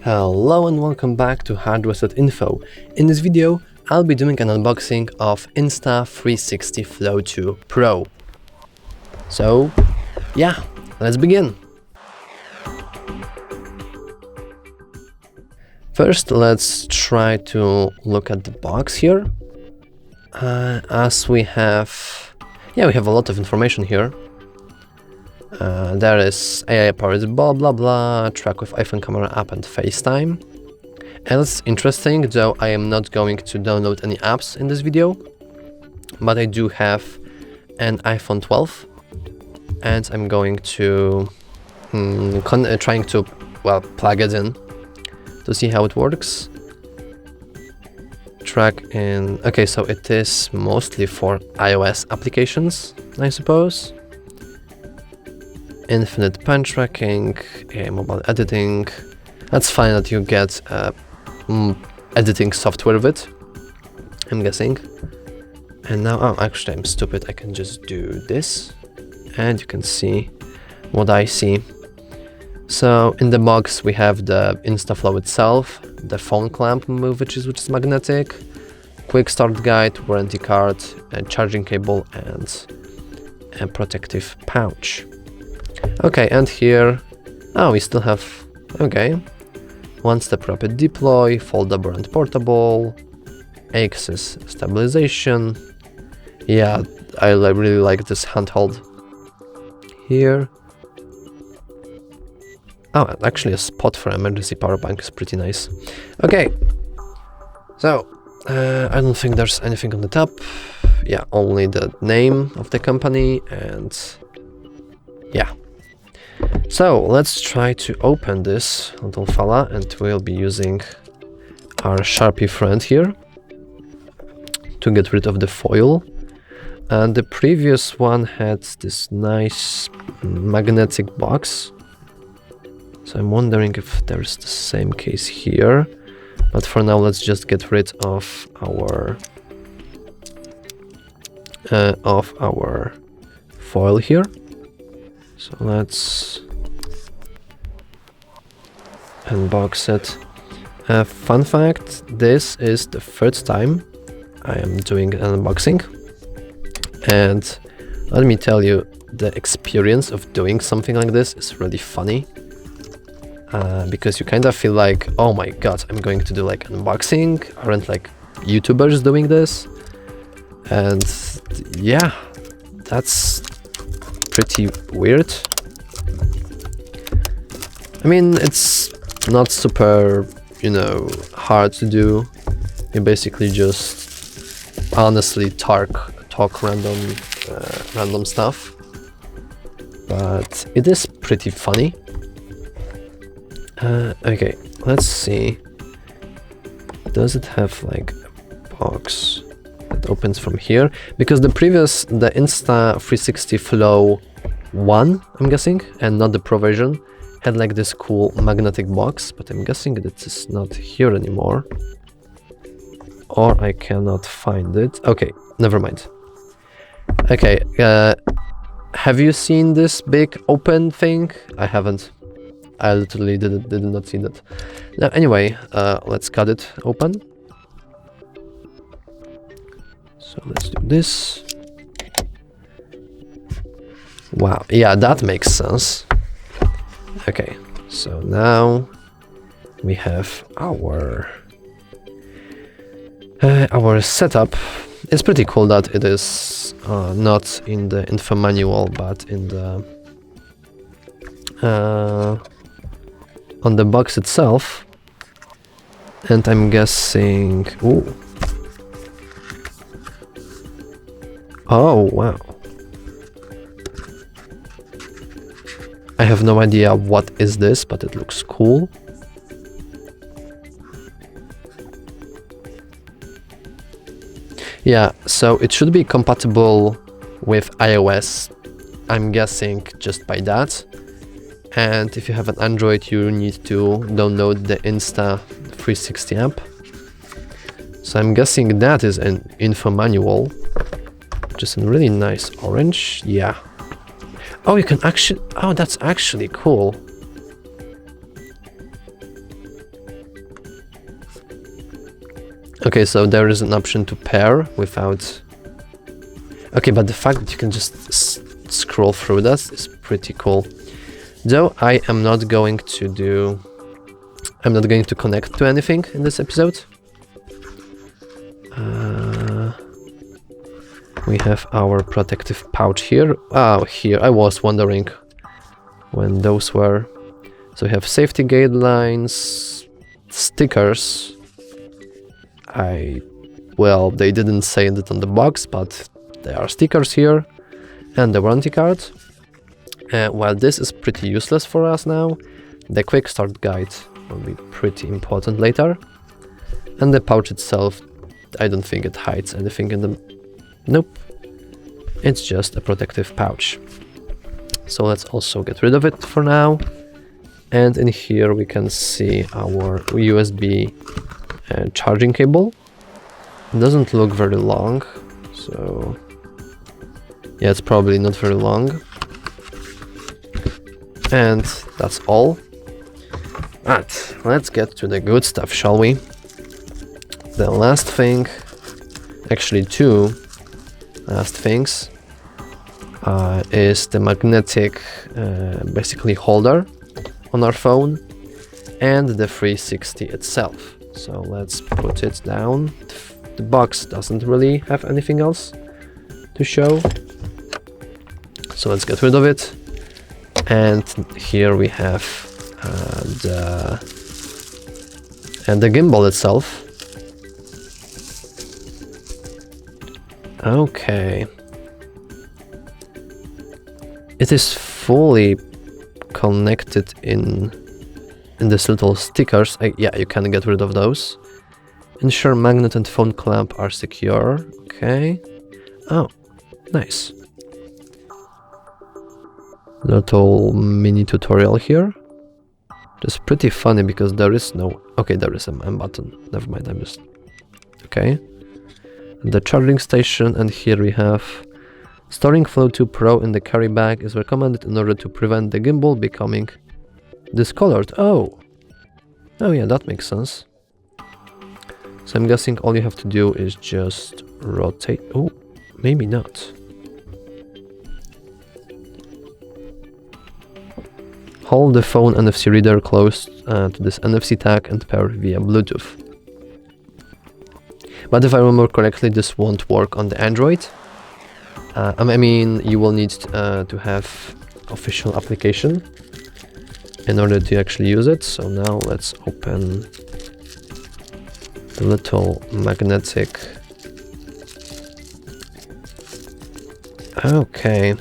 Hello and welcome back to HardReset.Info. In this video, I'll be doing an unboxing of Insta360 Flow 2 Pro. So, yeah, let's begin. First, let's try to look at the box here. As we have a lot of information here. There is AI-powered blah blah blah, track with iPhone camera app and FaceTime. And it's interesting, though I am not going to download any apps in this video, but I do have an iPhone 12 and I'm going to trying to plug it in to see how it works. Track in, okay, so it is mostly for iOS applications, I suppose. Infinite pen tracking, mobile editing. That's fine that you get editing software with it, I'm guessing. And now, oh, actually I'm stupid, I can just do this and you can see what I see. So in the box we have the Insta360 itself, the phone clamp which is magnetic, quick start guide, warranty card, a charging cable and a protective pouch. Okay, and here, we still have, okay, one-step rapid deploy, foldable and portable, axis stabilization. Yeah, I really like this handheld here. Oh, actually a spot for emergency power bank is pretty nice. Okay, so I don't think there's anything on the top. Yeah, only the name of the company and yeah. So let's try to open this little fella and we'll be using our Sharpie friend here to get rid of the foil. And the previous one had this nice magnetic box. So I'm wondering if there's the same case here. But for now, let's just get rid of our foil here. So let's unbox it. Fun fact, this is the third time I am doing an unboxing. And let me tell you, the experience of doing something like this is really funny. Because you kind of feel like, oh my god, I'm going to do like an unboxing. Aren't like YouTubers doing this? And yeah, that's pretty weird. I mean, it's not super, hard to do. You basically just honestly talk random stuff, but it is pretty funny. Okay, let's see. Does it have like a box that opens from here? Because the Insta360 Flow 1, I'm guessing, and not the Pro version, had like this cool magnetic box, but I'm guessing that it's not here anymore. Or I cannot find it. Okay, never mind. Okay, have you seen this big open thing? I haven't. I literally did not see that. Now, anyway, let's cut it open. So let's do this. Wow, yeah, that makes sense. Okay, so now we have our setup. It's pretty cool that it is not in the info manual, but in the on the box itself. And I'm guessing, ooh. Oh wow. I have no idea what is this, but it looks cool. Yeah, so it should be compatible with iOS, I'm guessing just by that. And if you have an Android, you need to download the Insta360 app. So I'm guessing that is an info manual, just in really nice orange. Yeah. Oh, you can actually, oh, that's actually cool. Okay, so there is an option to pair without... Okay, but the fact that you can just scroll through that is pretty cool. Though I am not going to do... I'm not going to connect to anything in this episode. We have our protective pouch here. Oh, here. I was wondering when those were. So we have safety guidelines, stickers. Well, they didn't say it on the box, but there are stickers here. And the warranty card. While this is pretty useless for us now, the quick start guide will be pretty important later. And the pouch itself, I don't think it hides anything in the... Nope. It's just a protective pouch. So let's also get rid of it for now. And in here we can see our USB charging cable. It doesn't look very long, so... Yeah, it's probably not very long. And that's all. But let's get to the good stuff, shall we? The last thing, actually two last things, is the magnetic basically holder on our phone and the 360 itself. So let's put it down. The box doesn't really have anything else to show. So let's get rid of it. And here we have the gimbal itself. Okay. It is fully connected in this little stickers. Yeah, you can get rid of those. Ensure magnet and phone clamp are secure. Okay. Oh, nice. Little mini tutorial here. It's pretty funny because there is no... Okay, there is an M button. Never mind, I missed. Okay. The charging station, and here we have... Storing Flow 2 Pro in the carry bag is recommended in order to prevent the gimbal becoming discolored. Oh! Oh yeah, that makes sense. So I'm guessing all you have to do is just rotate... Oh, maybe not. Hold the phone NFC reader close to this NFC tag and pair via Bluetooth. But if I remember correctly, this won't work on the Android. I mean, you will need to have official application in order to actually use it. So now let's open the little magnetic... Okay.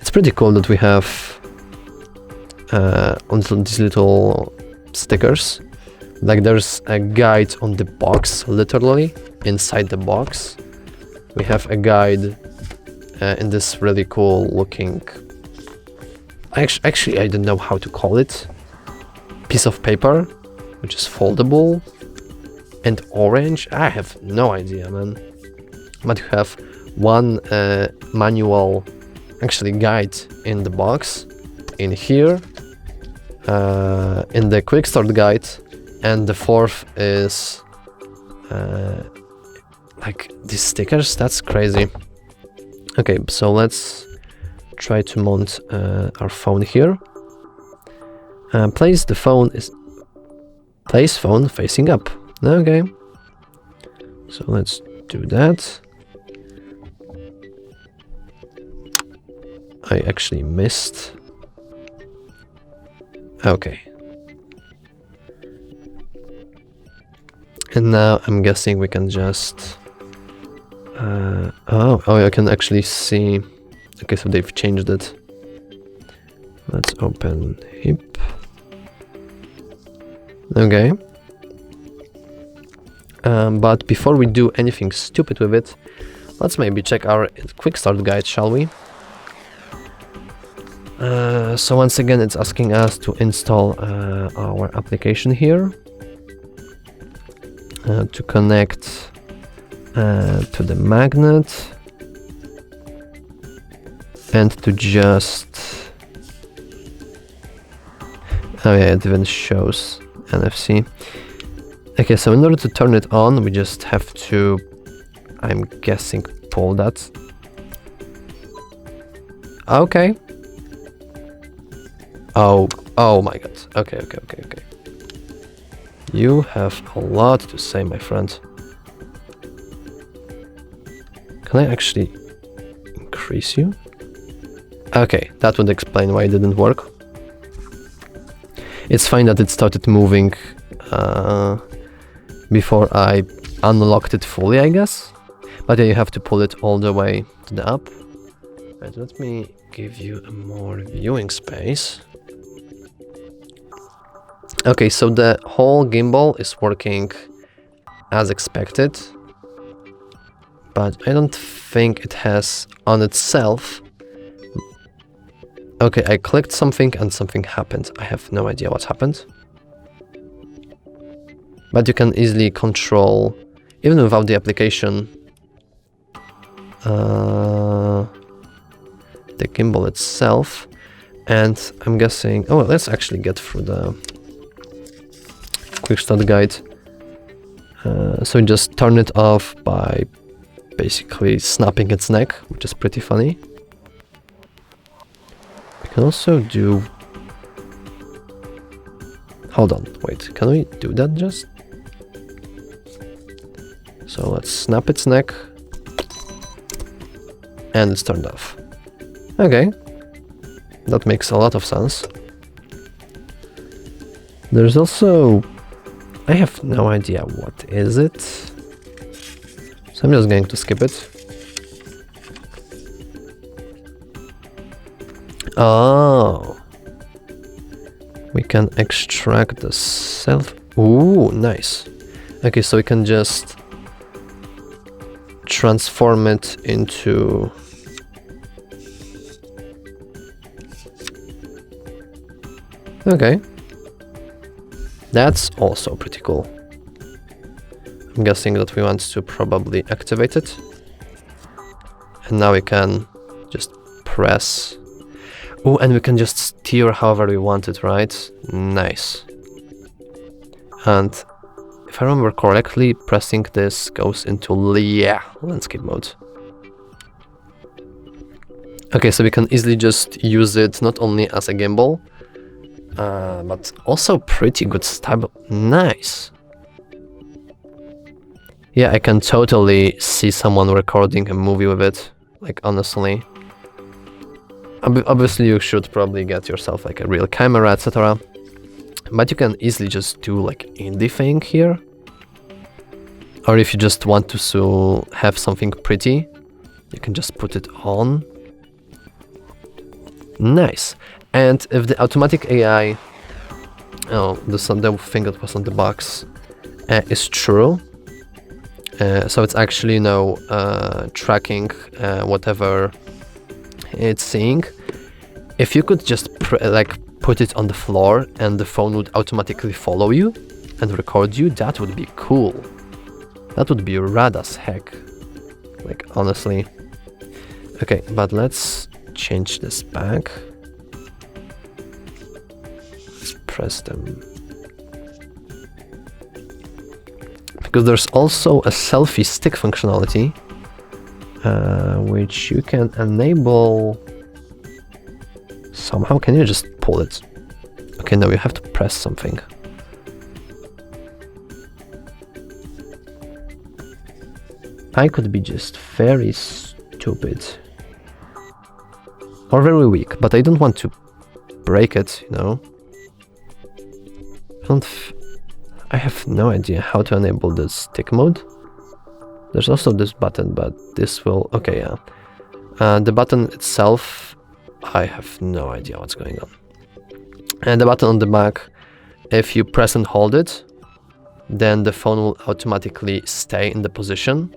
It's pretty cool that we have on these little stickers. Like there's a guide on the box, literally, inside the box. We have a guide in this really cool looking... Actually, I don't know how to call it. Piece of paper, which is foldable. And orange? I have no idea, man. But you have one manual, actually guide in the box. In here. In the quick start guide. And the fourth is like these stickers. That's crazy. Okay, so let's try to mount our phone here. Place phone facing up. Okay. So let's do that. I actually missed. Okay. And now I'm guessing we can just... oh, I can actually see... Okay, so they've changed it. Let's open hip. Okay. But before we do anything stupid with it, let's maybe check our quick start guide, shall we? So once again, it's asking us to install our application here. To connect to the magnet and to just... Oh yeah, it even shows NFC. Okay, so in order to turn it on, we just have to, I'm guessing, pull that. Okay. Oh my god. Okay. You have a lot to say, my friend. Can I actually increase you? Okay, that would explain why it didn't work. It's fine that it started moving before I unlocked it fully, I guess. But yeah, you have to pull it all the way to the up. Right, let me give you a more viewing space. Okay, so the whole gimbal is working as expected. But I don't think it has on itself. Okay, I clicked something and something happened. I have no idea what happened. But you can easily control, even without the application, the gimbal itself. And I'm guessing, oh, let's actually get through the quick start guide. So just turn it off by basically snapping its neck, which is pretty funny. We can also do... Hold on, wait, can we do that just? So let's snap its neck. And it's turned off. Okay. That makes a lot of sense. There's also... I have no idea what is it. So I'm just going to skip it. Oh. We can extract the self... Ooh, nice. Okay, so we can just transform it into... Okay. That's also pretty cool. I'm guessing that we want to probably activate it. And now we can just press. Oh, and we can just steer however we want it, right? Nice. And if I remember correctly, pressing this goes into landscape mode. Okay, so we can easily just use it not only as a gimbal, but also pretty good stable. Nice. Yeah, I can totally see someone recording a movie with it, like honestly. Obviously you should probably get yourself like a real camera, etc. But you can easily just do like indie thing here. Or if you just want to have something pretty, you can just put it on. Nice. And if the automatic AI, the thing that was on the box, is true, so it's actually, you know, tracking whatever it's seeing. If you could just put it on the floor and the phone would automatically follow you and record you, that would be cool. That would be rad as heck. Like, honestly. Okay, but let's change this back. Let's press them. Because there's also a selfie stick functionality, which you can enable somehow. Can you just pull it? Okay, no, you have to press something. I could be just very stupid or very weak, but I don't want to break it, you know. I have no idea how to enable the stick mode. There's also this button, but this will... Okay, yeah. The button itself, I have no idea what's going on. And the button on the back, if you press and hold it, then the phone will automatically stay in the position.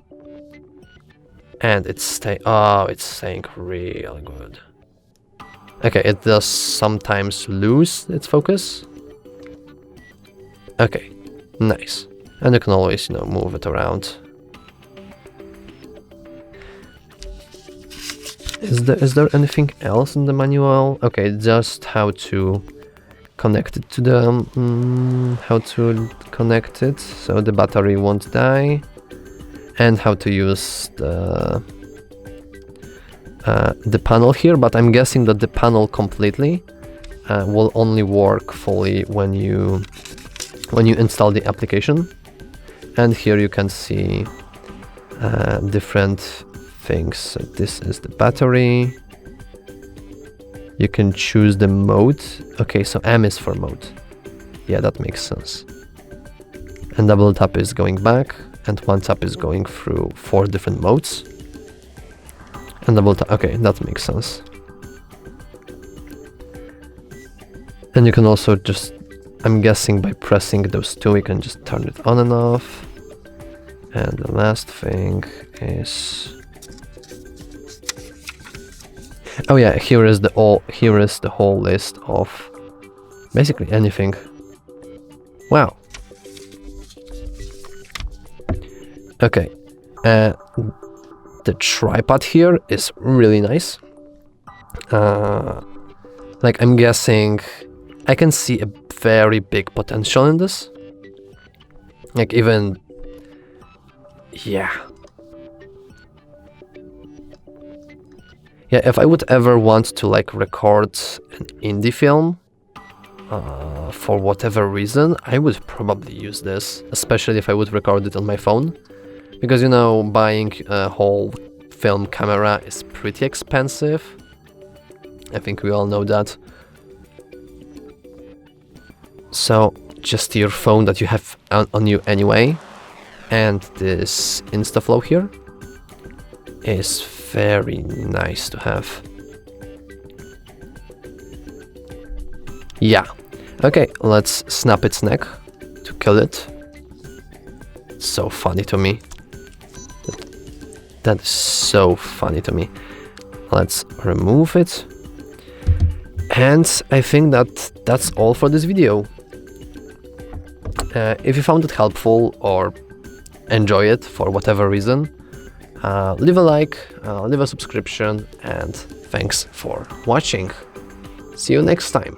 And it's staying real good. Okay, it does sometimes lose its focus. Okay, nice. And you can always, you know, move it around. Is there anything else in the manual? Okay, just how to connect it to the how to connect it so the battery won't die, and how to use the panel here, but I'm guessing that the panel completely will only work fully when you install the application. And here you can see different things. So this is the battery. You can choose the mode. Okay, so M is for mode. Yeah, that makes sense. And double tap is going back, and one tap is going through 4 different modes. And double tap, okay, that makes sense. And you can also just, I'm guessing by pressing those 2, you can just turn it on and off. And the last thing is, oh yeah, here is the whole list of basically anything. Wow. Okay, the tripod here is really nice. Like, I'm guessing I can see a very big potential in this. Like, even, yeah. Yeah, if I would ever want to like record an indie film, for whatever reason, I would probably use this, especially if I would record it on my phone. Because, you know, buying a whole film camera is pretty expensive. I think we all know that. So, just your phone that you have on you anyway, and this Insta360 Flow here is very nice to have. Yeah. Okay, let's snap its neck to kill it. It's so funny to me. That is so funny to me. Let's remove it. And I think that's all for this video. If you found it helpful or enjoy it for whatever reason, leave a like, leave a subscription, and thanks for watching. See you next time.